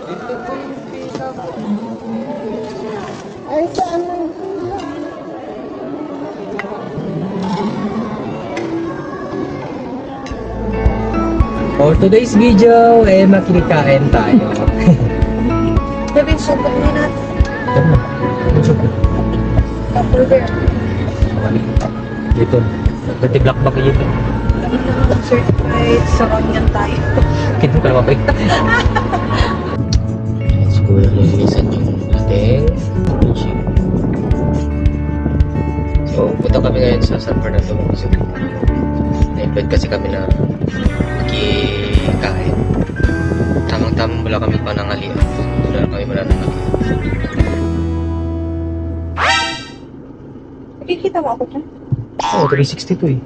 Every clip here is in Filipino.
Ito po yung pita ko. Ay, saan na? For today's video, makikikain tayo. Sabi, sukat na natin. Burger. Dito. Nagtiglak ba kayo? Certified sa kanyan tayo. Kita ka naman ba? Siguro nililisan yung ating chicken. So, punta kami ngayon sa San Fernando kasi na-invite kasi kami na makikain. Tamang-tamang wala kami panangalian. Wala kami mananangalian. Nakikita mo ako dyan? Oo, 360 to eh.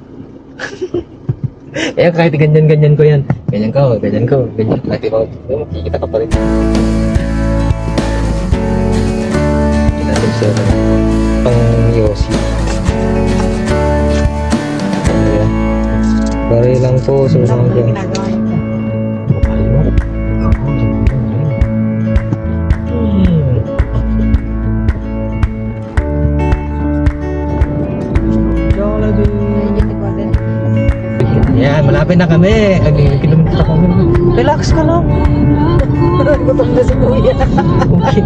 Eh, kahit ganyan-ganyan ko yan. Ganyan ko, ganyan ko, ganyan. Kahit iba, makikita ka pa rin. Natin siya pang Yossi. Bari lang po sa mga dyan. Ginagawa niyo. Mahal mo. Yan, malapit na kami. Kilometer kami. Relax ka lang. Gutom na si Kuya. Okay.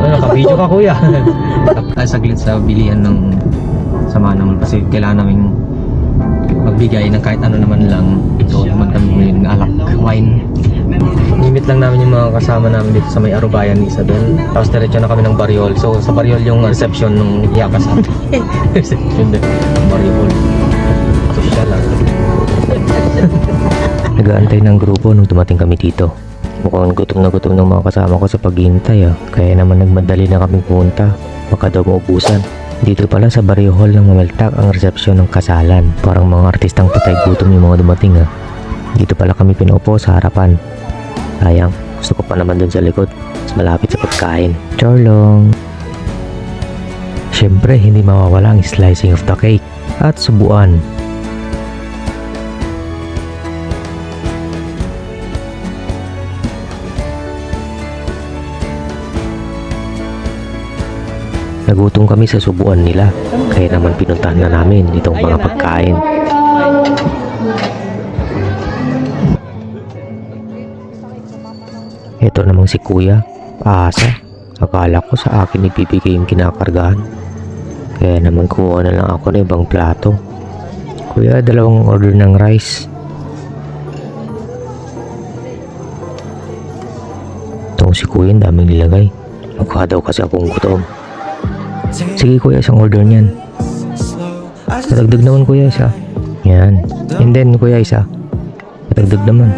Naka-video ka kuya. Saglit sa bilihan ng sama naman kasi kailangan naming magbigay ng kahit ano naman lang. Ito naman kami bumili ng alak, wine. Limit lang namin yung mga kasama namin dito sa may Arubayan ni Isabel. Tapos diretso na kami ng Bariol. So sa Bariol yung reception nung iyakas namin. Reception din. Bariol. Social lang. Nag-aantay ng grupo nung dumating kami dito. Mukhang gutom na gutom ng mga kasama ko sa paghihintay Kaya naman nagmadali na kaming pumunta. Baka daw maubusan. Dito pala sa Barrio Hall ng Mameltak ang resepsyon ng kasalan. Parang mga artistang patay gutom yung mga dumating Dito pala kami pinupo sa harapan. Sayang, gusto ko pa naman dun sa likod. Mas malapit sa pagkain. Charlong! Siyempre, hindi mawawala ang slicing of the cake at subuan. Nagutom kami sa subuan nila, kaya naman pinuntahan na namin itong mga pagkain. Ito namang si Kuya, paasa. Akala ko sa akin ibibigay yung kinakargahan. Kaya naman kuha na lang ako ng ibang plato. Kuya, 2 order ng rice. Itong si Kuya, ang daming nilagay. Mukha daw kasi akong gutom. Sige kuya, isang order niyan. Nadagdag naman kuya isa. Yan. And then kuya isa. Nadagdag naman.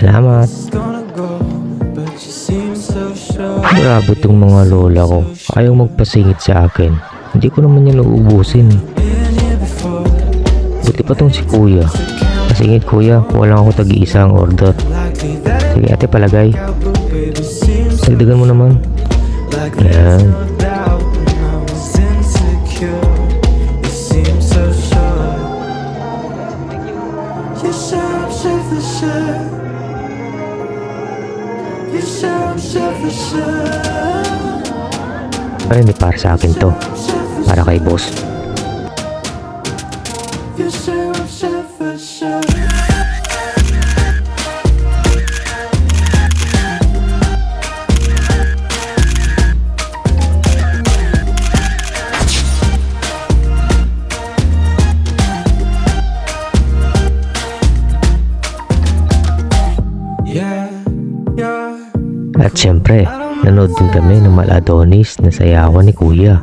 Salamat. Grabe itong mga lola ko. Ayaw magpasingit sa akin. Hindi ko naman yan uubusin. Buti pa tong si kuya. Pasingit kuya, kuha lang ako tag-iisa ang order. Sige ate, palagay. Dagdagan mo naman. Yan. Ay, hindi para sa akin to. Para kay boss. At syempre, nanood din kami ng Maladonis na sayawan ni Kuya.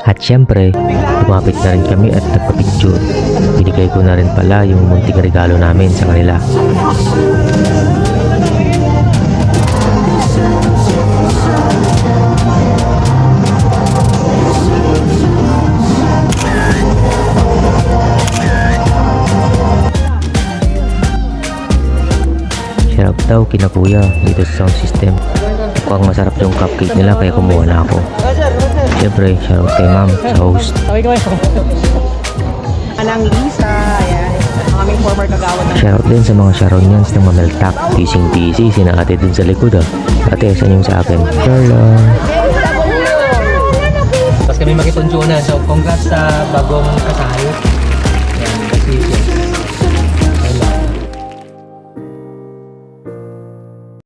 At syempre, lumapit na rin kami at nagpa-picture. Binigay ko na rin pala yung munting regalo namin sa kanila. Shout daw kina kuya dito sa sound system. Mukhang masarap yung cupcake nila kaya kumuha na ako. Siyempre, shout kay ma'am sa host. Anang Lisa, ayan. Ang aming former kagawad ng Shoutout din sa mga Sharonians ng Mameltak. Tising-tisi, sina ate dun sa likod ah. Ate, saan yung sa akin? Sure lang. Tapos kami makiponsyo na. So, congrats sa bagong kasal.